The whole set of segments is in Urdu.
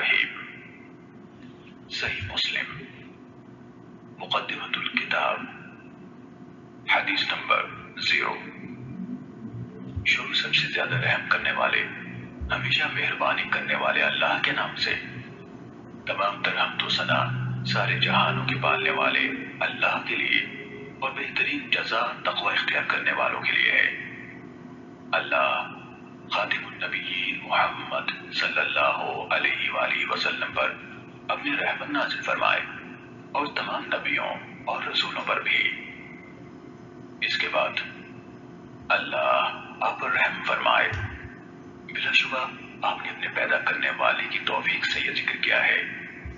الرحیم۔ صحیح مسلم مقدمۃ الکتاب، حدیث نمبر 0۔ شروع سب سے زیادہ رحم کرنے والے، ہمیشہ مہربانی کرنے والے اللہ کے نام سے۔ تمام تر حمد و ثنا سارے جہانوں کے پالنے والے اللہ کے لیے اور بہترین جزا تقوی اختیار کرنے والوں کے لیے ہے۔ اللہ خاتم النبیین محمد صلی اللہ علیہ وآلہ وسلم پر اپنی رحمت نازل فرمائے اور تمام نبیوں اور رسولوں پر بھی۔ اس کے بعد اللہ آپ پر رحم فرمائے۔ بلا شبہ آپ نے اپنے پیدا کرنے والے کی توفیق سے یہ ذکر کیا ہے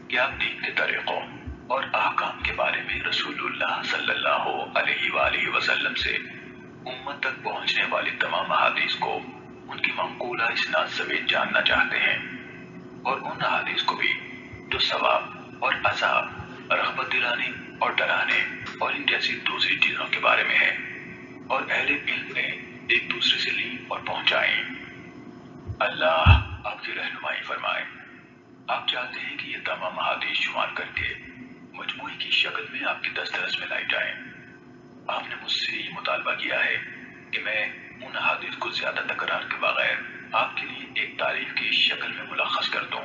کہ آپ دین کے طریقوں اور احکام کے بارے میں رسول اللہ صلی اللہ علیہ وآلہ وسلم سے امت تک پہنچنے والی تمام احادیث کو ان کی منقولہ اسناد سمیت جاننا چاہتے ہیں، اور ان احادیث کو بھی جو ثواب اور عذاب، رغبت دلانے اور ڈرانے اور ان جیسی دوسری چیزوں کے بارے میں ہیں، اور اہل علم نے ایک دوسرے سے لی اور پہنچائیں۔ اللہ آپ کی رہنمائی فرمائے۔ آپ چاہتے ہیں کہ یہ تمام احادیث شمار کر کے مجموعی کی شکل میں آپ کی دسترس میں لائی جائیں۔ آپ نے مجھ سے یہ مطالبہ کیا ہے کہ میں ان احادیث کو زیادہ تکرار کے بغیر آپ کے لیے ایک تعریف کی شکل میں ملخص کر دوں،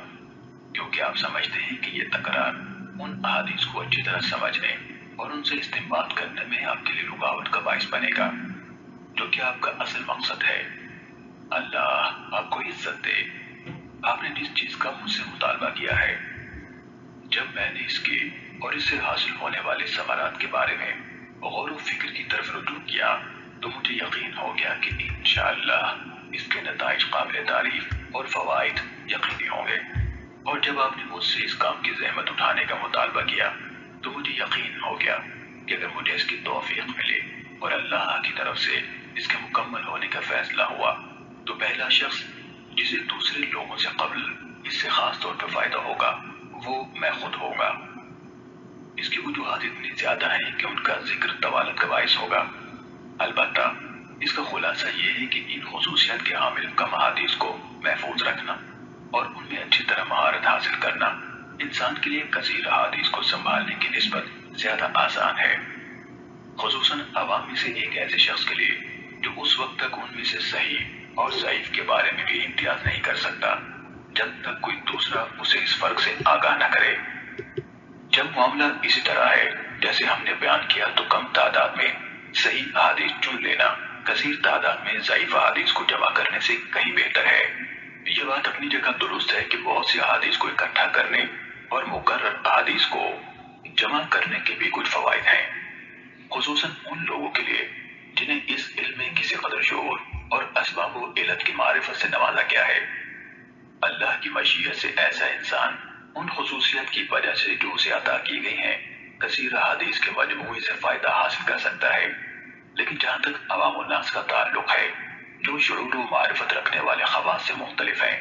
کیونکہ آپ سمجھتے ہیں کہ یہ تکرار ان احادیث کو اچھی طرح سمجھنے اور ان سے استنباط کرنے میں آپ کے لیے رکاوٹ کا باعث بنے گا، جو کہ آپ کا اصل مقصد ہے۔ اللہ آپ کو عزت دے۔ آپ نے جس چیز کا مجھ سے مطالبہ کیا ہے، جب میں نے اس کے اور اس سے حاصل ہونے والے ثمرات کے بارے میں غور و فکر کی طرف رجوع کیا تو مجھے یقین ہو گیا کہ انشاءاللہ اس کے نتائج قابل تعریف اور فوائد یقینی ہوں گے۔ اور جب آپ نے مجھ سے اس کام کی زحمت اٹھانے کا مطالبہ کیا تو مجھے یقین ہو گیا کہ اگر مجھے اس کی توفیق ملے اور اللہ کی طرف سے اس کے مکمل ہونے کا فیصلہ ہوا تو پہلا شخص جسے دوسرے لوگوں سے قبل اس سے خاص طور پر فائدہ ہوگا وہ میں خود ہوگا۔ اس کی وجوہات اتنی زیادہ ہیں کہ ان کا ذکر طوالت کا باعث ہوگا۔ البتہ اس کا خلاصہ یہ ہے کہ ان خصوصیات کے حامل کم احادیث کو محفوظ رکھنا اور ان میں اچھی طرح مہارت حاصل کرنا انسان کے لیے کثیر احادیث کو سنبھالنے کی نسبت زیادہ آسان ہے، خصوصاً عوام میں سے ایک ایسے شخص کے لیے جو اس وقت تک ان میں سے صحیح اور ضعیف کے بارے میں بھی امتیاز نہیں کر سکتا جب تک کوئی دوسرا اسے اس فرق سے آگاہ نہ کرے۔ جب معاملہ اسی طرح ہے جیسے ہم نے بیان کیا تو کم تعداد میں صحیح احادیث چن لینا کثیر تعداد میں ضعیف احادیث کو جمع کرنے سے کہیں بہتر ہے۔ یہ بات اپنی جگہ درست ہے کہ بہت سی احادیث کو اکٹھا کرنے اور مقرر احادیث کو جمع کرنے کے بھی کچھ فوائد ہیں، خصوصاً ان لوگوں کے لیے جنہیں اس علم میں کسی قدر شعور اور اسباب و علت کی معرفت سے نوازا گیا ہے۔ اللہ کی مشیت سے ایسا انسان ان خصوصیات کی وجہ سے جو اسے عطا کی گئی ہیں کثیر احادیث کے مجموعے سے فائدہ حاصل کر سکتا ہے، لیکن جہاں تک عوام الناس کا تعلق ہے جو شعور و معرفت رکھنے والے خواص سے مختلف ہیں،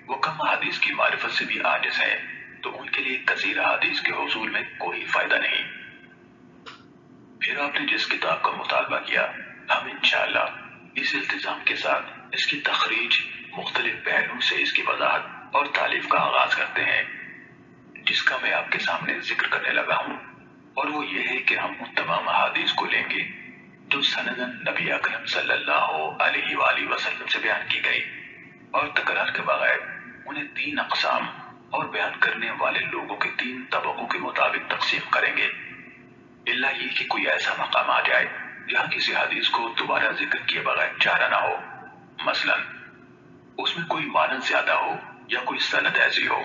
وہ کم احادیث کی معرفت سے بھی عاجز ہیں، تو ان کے لیے کثیر احادیث کے حصول میں کوئی فائدہ نہیں۔ پھر آپ نے جس کتاب کا مطالبہ کیا، ہم انشاءاللہ اس التزام کے ساتھ اس کی تخریج مختلف پہلو سے اس کی وضاحت اور تالیف کا آغاز کرتے ہیں، جس کا میں آپ کے سامنے ذکر کرنے لگا ہوں، اور وہ یہ ہے کہ ہم ان تمام احادیث کو لیں گے جو سنداً نبی اکرم صلی اللہ علیہ وآلہ وسلم سے بیان کی گئی، اور تکرار کے بغیر انہیں 3 اقسام اور بیان کرنے والے لوگوں کے 3 طبقوں کے مطابق تقسیم کریں گے، اللہ یہ کہ کوئی ایسا مقام آ جائے جہاں کسی حدیث کو دوبارہ ذکر کیے بغیر چارہ نہ ہو، مثلاً اس میں کوئی معنی زیادہ ہو یا کوئی سند ایسی ہو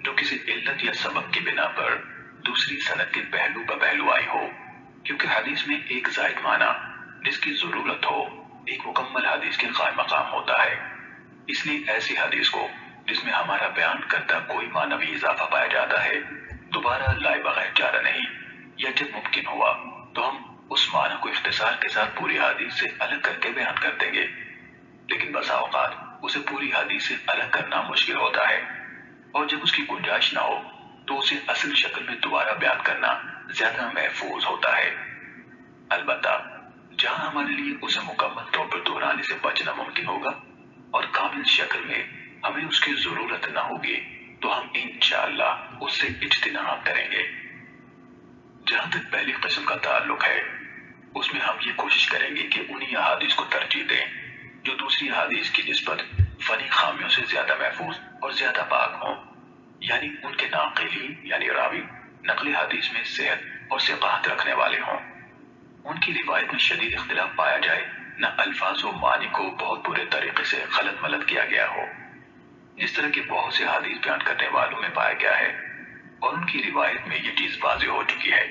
جو کسی علت یا سبب کی بنا پر دوسری سند کے پہلو بہ پہلو آئی ہو، کیونکہ حدیث میں ایک زائد معنی جس کی ضرورت ہو ایک مکمل حدیث کے قائم مقام ہوتا ہے۔ اس لیے ایسی حدیث کو جس میں ہمارا بیان کرتا کوئی معنوی اضافہ پایا جاتا ہے دوبارہ لائے بغیر چارہ نہیں، یا جب ممکن ہوا تو ہم اس معنی کو اختصار کے ساتھ پوری حدیث سے الگ کر کے بیان کر دیں گے، لیکن بسا اوقات اسے پوری حدیث سے الگ کرنا مشکل ہوتا ہے، اور جب اس کی گنجائش نہ ہو تو اسے اصل شکل میں دوبارہ بیان کرنا زیادہ محفوظ ہوتا ہے۔ البتہ جہاں ہمارے لیے اسے مکمل طور پر دہرانے سے بچنا ممکن ہوگا اور کامل شکل میں ہمیں اس کی ضرورت نہ ہوگی، تو ہم انشاءاللہ اس سے اجتناب کریں گے۔ جہاں تک پہلی قسم کا تعلق ہے، اس میں ہم یہ کوشش کریں گے کہ انہی احادیث کو ترجیح دیں جو دوسری احادیث کی نسبت فنی خامیوں سے زیادہ محفوظ اور زیادہ پاک ہوں، یعنی ان کے ناقلین یعنی راوی نقل حدیث میں صحت اور ثقافت رکھنے والے ہوں، ان کی روایت میں شدید اختلاف پایا جائے، نہ الفاظ و معنی کو بہت برے طریقے سے غلط ملت کیا گیا ہو، جس طرح کے بہت سے حدیث بیان کرنے والوں میں پایا گیا ہے، اور ان کی روایت میں یہ چیز واضح ہو چکی ہے۔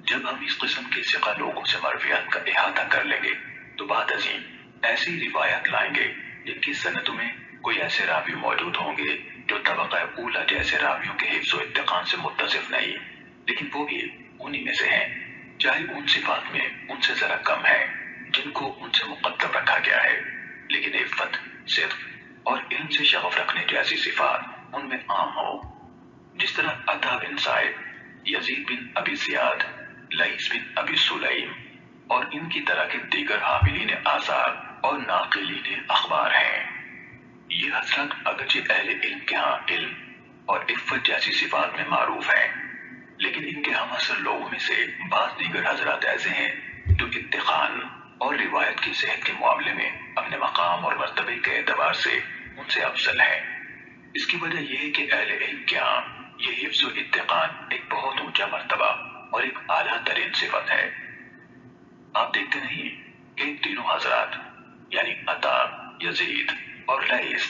جب ہم اس قسم کے ثقہ لوگوں سے مرویات کا احاطہ کر لیں گے تو بات عظیم ایسی روایت لائیں گے جن کی سندوں میں کوئی ایسے راوی موجود ہوں گے جو طبقہ اولا جیسے راویوں کے حفظ و اتقان سے متصف نہیں، لیکن وہ بھی انہی میں سے ہیں، چاہے ان صفات میں ان سے ذرا کم ہے جن کو ان سے مقدم رکھا گیا ہے، لیکن عفت، صدق اور علم سے شغف رکھنے جیسی صفات ان میں عام ہو، جس طرح عطا بن سائب، یزید بن ابی زیاد، لیث بن ابی سلیم اور ان کی طرح کے دیگر حاملین آثار اور ناقلین اخبار ہیں۔ یہ حضرات اگرچہ اہل علم کے ہاں علم اور عفت جیسی صفات میں معروف ہیں، لیکن ان کے ہم اثر لوگوں میں سے بعض دیگر حضرات ایسے ہیں جو اتقان اور روایت کی صحت کے معاملے میں اپنے مقام اور مرتبے کے اعتبار سے ان سے افضل ہیں۔ اس کی وجہ یہ ہے کہ اہل علم کے ہاں یہ حفظ و اتقان ایک بہت اونچا مرتبہ اور ایک اعلیٰ ترین صفت ہے۔ آپ دیکھتے نہیں کہ ان تینوں حضرات یعنی عطا، یزید اور لیث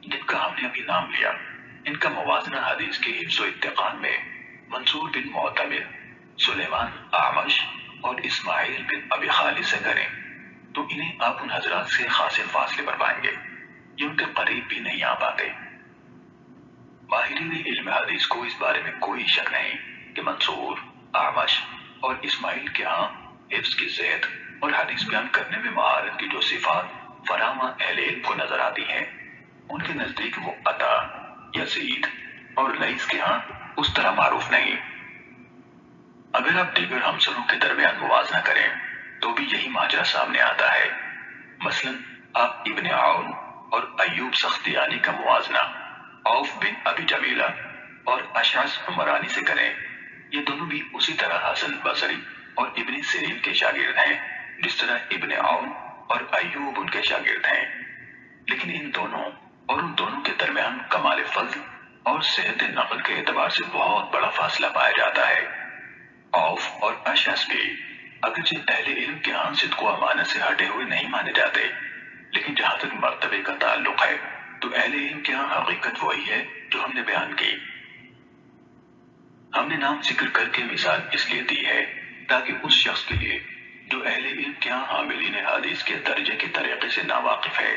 جن کا ہم نے ابھی نام لیا، ان کا موازنہ حدیث کے حفظ و اتقان میں منصور بن معتمر، سلیمان اعمش اور اسماعیل بن ابی خالد سے کریں تو انہیں آپ ان حضرات سے خاصے فاصلے پر پائیں گے، یہ ان کے قریب بھی نہیں آ پاتے۔ ماہرین علم حدیث کو اس بارے میں کوئی شک نہیں کہ منصور، اعمش اور اسماعیل کے ہاں حفظ کی صحت اور حدیث بیان کرنے میں مہارت کی جو صفات فراوان اہل علم کو نظر آتی ہیں، ان کے نزدیک وہ عطا، یزید اور لیث کے ہاں اس طرح معروف نہیں۔ اگر آپ دیگر ہمسروں کے درمیان موازنہ کریں تو بھی یہی ماجرا سامنے آتا ہے۔ مثلا آپ ابن عون اور ایوب سختیانی کا موازنہ عوف بن ابی جمیلہ اور اشعث عمرانی سے کریں، یہ دونوں بھی اسی طرح حسن بصری اور ابن سیرین کے شاگرد ہیں جس طرح ابن عون اور ایوب ان کے شاگرد ہیں، لیکن ان دونوں اور ان دونوں کے درمیان کمال فضل اور صحت نقل کے اعتبار سے بہت بڑا فاصلہ پایا جاتا ہے۔ عوف اور اشعث بھی اگرچہ اہل علم کے ہاں صدق و امانت سے ہٹے ہوئے نہیں مانے جاتے، لیکن جہاں تک مرتبے کا تعلق ہے تو اہل علم کے ہاں حقیقت وہی ہے جو ہم نے بیان کی۔ ہم نے نام ذکر کر کے مثال اس لیے دی ہے تاکہ اس شخص کے لیے جو اہل علم کے ہاں حاملین حدیث کے درجے کے طریقے سے ناواقف ہے،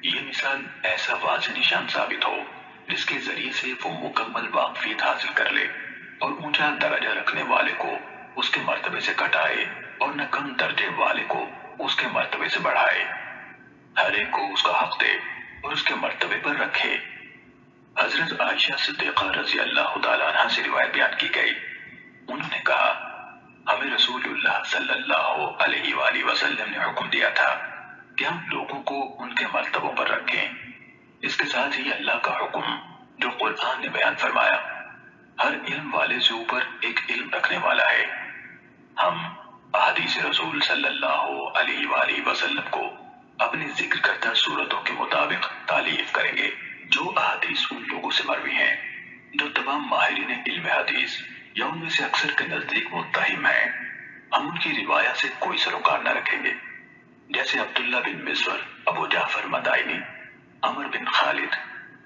یہ مثال ایسا واضح نشان ثابت ہو جس کے ذریعے سے وہ مکمل واقفیت حاصل کر لے اور اونچا درجہ رکھنے والے کو اس کے مرتبے سے گھٹائے اور نہ کم درجے والے کو اس کے مرتبے سے بڑھائے، ہر ایک کو اس کا حق دے اور اس کے مرتبے پر رکھے۔ حضرت عائشہ صدیقہ رضی اللہ تعالیٰ عنہ سے روایت بیان کی گئی، انہوں نے کہا ہمیں رسول اللہ صلی اللہ علیہ وآلہ وسلم نے حکم دیا تھا کہ ہم لوگوں کو ان کے مرتبوں پر رکھیں۔ اس کے ساتھ ہی اللہ کا حکم جو قرآن نے بیان فرمایا، ہر علم والے سے اوپر ایک علم رکھنے والا ہے، ہم احادیث رسول صلی اللہ علیہ وآلہ وسلم کو اپنی ذکر کردہ صورتوں کے مطابق تعلیف کریں گے جو احادیث ان لوگوں سے مروی ہیں جو تمام ماہرین علم حدیث یا ان میں سے اکثر کے نزدیک متہم ہیں، ہم ان کی روایت سے کوئی سروکار نہ رکھیں گے، جیسے عبداللہ بن مسور، ابو جعفر مدائنی، عمر بن خالد،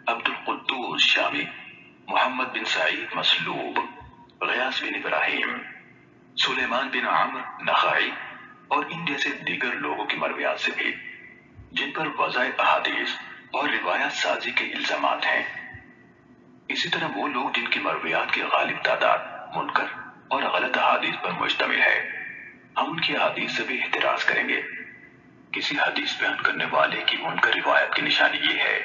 عبد القدوس شامی، محمد بن سعید مسلوب، غیاث بن ابراہیم، سلیمان بن عمرو نخعی اور ان جیسے دیگر لوگوں کی مرویات سے بھی جن پر وضع احادیث اور روایات سازی کے الزامات ہیں۔ اسی طرح وہ لوگ جن کی مرویات کی غالب تعداد منکر اور غلط احادیث پر مشتمل ہے، ہم ان کی احادیث سے بھی احتراز کریں گے۔ کسی حدیث بیان کرنے والے کی منکر روایت کی نشانی یہ ہے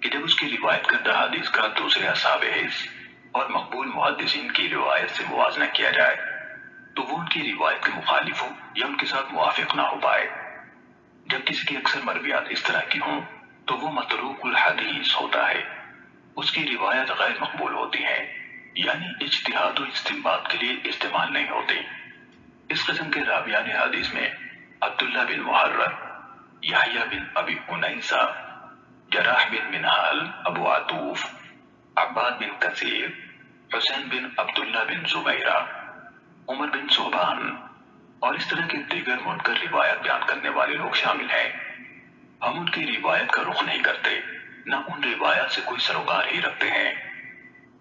کہ جب اس کی روایت کردہ حدیث کا دوسرے اصحاب حدیث اور مقبول محدثین کی روایت سے موازنہ کیا جائے تو وہ ان کی روایت کے مخالف ہو یا ان کے ساتھ موافق نہ ہو پائے۔ جب کسی کی اکثر مرویات اس طرح کی ہوں تو وہ متروک الحدیث ہوتا ہے، اس کی روایت غیر مقبول ہوتی ہیں، یعنی اجتہاد و استنباط کے لیے استعمال نہیں ہوتی۔ اس قسم کے راویان حدیث میں عبداللہ بن محرر، یحییٰ بن ابی انیسہ، جراح بن منہال، ابو عطوف، عباد بن کثیر، حسین بن عبداللہ بن زبیرہ، عمر بن صوبان اور اس طرح کے دیگر منکر روایت بیان کرنے والے لوگ شامل ہیں۔ ہم ان کی روایت کا رخ نہیں کرتے، نہ ان روایات سے کوئی سروکار ہی رکھتے ہیں،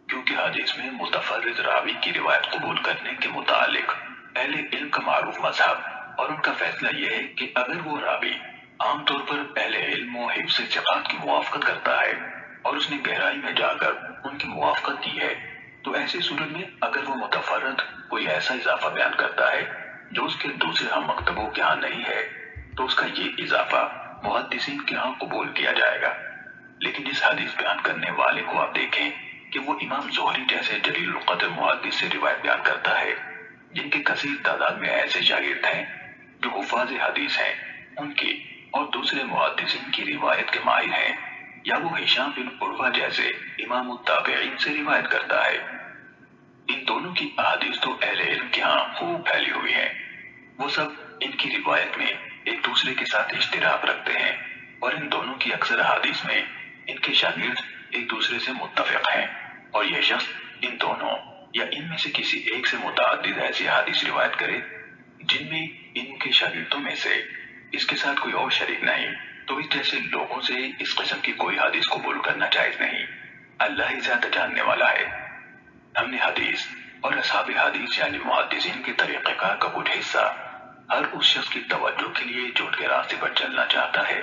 کیونکہ حدیث میں متفرد راوی کی روایت قبول کرنے کے متعلق اہل علم کا معروف مذہب اور ان کا فیصلہ یہ ہے کہ اگر وہ راوی عام طور پر اہل علم و حفظ ثقات کی موافقت کرتا ہے اور اس نے گہرائی میں جا کر ان کی موافقت کی ہے، تو ایسی صورت میں اگر وہ متفرد کوئی ایسا اضافہ بیان کرتا ہے جو اس کے دوسرے ہم مکتبوں کے ہاں نہیں ہے، تو اس کا یہ اضافہ محدثین کے ہاں قبول کیا جائے گا۔ لیکن اس حدیث بیان کرنے والے کو آپ دیکھیں کہ وہ امام زہری جیسے جلیل القدر محدث سے روایت بیان کرتا ہے، جن کے کثیر تعداد میں ایسے شاگرد ہیں جو حفاظ حدیث ہیں، ان کی اور دوسرے محدثین کی روایت کے ماہر ہیں، یا وہ ہشام بن عروہ جیسے امام التابعین سے روایت کرتا ہے۔ ان دونوں کی احادیث تو اہل علم کے ہاں خوب پھیلی ہوئی ہیں، وہ سب ان کی روایت میں ایک دوسرے کے ساتھ اشتراک رکھتے ہیں، اور ان دونوں کی اکثر احادیث میں ان کے شاگرد ایک دوسرے سے متفق ہیں، اور یہ شخص ان دونوں یا ان میں سے کسی ایک سے متعدد ایسی حدیث روایت کرے جن میں ان کے شاگردوں میں سے اس کے ساتھ کوئی اور شریک نہیں، تو اس جیسے لوگوں سے اس قسم کی کوئی حدیث قبول کرنا جائز نہیں۔ اللہ ہی زیادہ جاننے والا ہے۔ ہم نے حدیث اور اصحاب حدیث یعنی محدثین کے طریقہ کار کا کچھ حصہ ہر اس شخص کی توجہ کے لیے جو ان کے راستے پر چلنا چاہتا ہے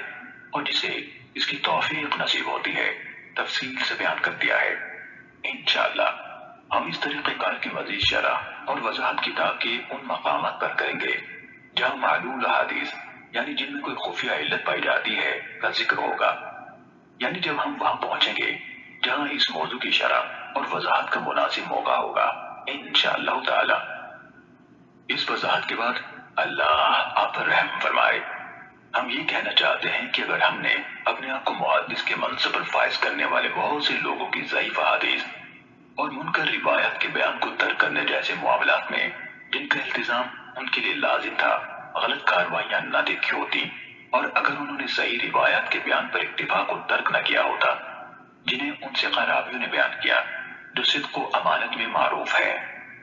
اور جسے اس کی توفیق نصیب ہوتی ہے تفصیل سے بیان کر دیا ہے۔ انشاءاللہ ہم اس طریقہ کار کی مزید شرح اور وضاحت کتاب کے ان مقامات پر کریں گے جہاں معلول حدیث یعنی جن میں کوئی خفیہ علت پائی جاتی ہے کا ذکر ہوگا، یعنی جب ہم وہاں پہنچیں گے جہاں اس موضوع کی شرح اور وضاحت کا مناسب موقع ہوگا انشاءاللہ تعالی۔ اس وضاحت کے بعد اللہ آپ پر رحم فرمائے۔ ہم یہ کہنا چاہتے ہیں کہ اگر ہم نے اپنے آپ کو محدث کے منصب پر فائز کرنے والے بہت سے لوگوں کی ضعیف حدیث اور منکر روایت کے بیان کو ترک کرنے جیسے معاملات میں جن کا التزام ان کے لیے لازم تھا غلط کاروائیاں نہ دیکھی ہوتی، اور اگر انہوں نے صحیح روایات کے بیان پر اکتفا کو ترک نہ کیا ہوتا جنہیں ان سے راویوں نے بیان کیا جو صدق و امانت میں معروف ہے،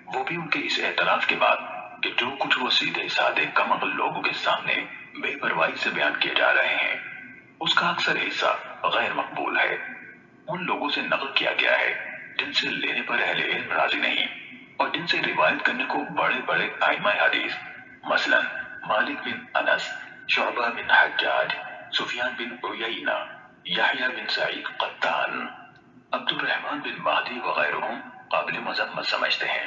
وہ بھی ان کے اس اعتراف کے بعد کہ جو کچھ وہ سیدھے سادے کم عقل لوگوں کے سامنے بے پرواہی سے بیان کیے جا رہے ہیں اس کا اکثر حصہ غیر مقبول ہے، ان لوگوں سے نقل کیا گیا ہے جن سے لینے پر اہل علم راضی نہیں اور جن سے روایت کرنے کو بڑے بڑے ائمہ حدیث مثلا مالک بن انس، شعبہ بن حجاج، سفیان بن عیینہ، یحییٰ بن سعید قطان، عبد الرحمن بن مہدی وغیرہم قابل مذمت سمجھتے ہیں۔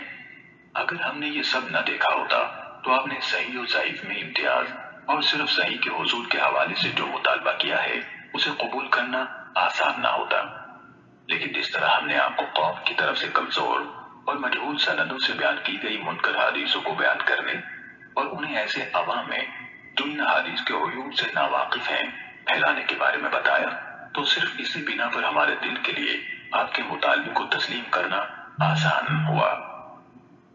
اگر ہم نے یہ سب نہ دیکھا ہوتا تو آپ نے صحیح و ضعیف میں امتیاز اور صرف صحیح کے حصول کے حوالے سے جو مطالبہ کیا ہے اسے قبول کرنا آسان نہ ہوتا، لیکن جس طرح ہم نے آپ کو قوم کی طرف سے کمزور اور مجہول سندوں سے بیان کی گئی منکر حدیثوں کو بیان کرنے اور انہیں ایسے عوام میں جو ان حدیث کے عیوب سے ناواقف ہیں پھیلانے کے بارے میں بتایا، تو صرف اسی بنا پر ہمارے دل کے لیے آپ کے مطالبے کو تسلیم کرنا آسان ہوا۔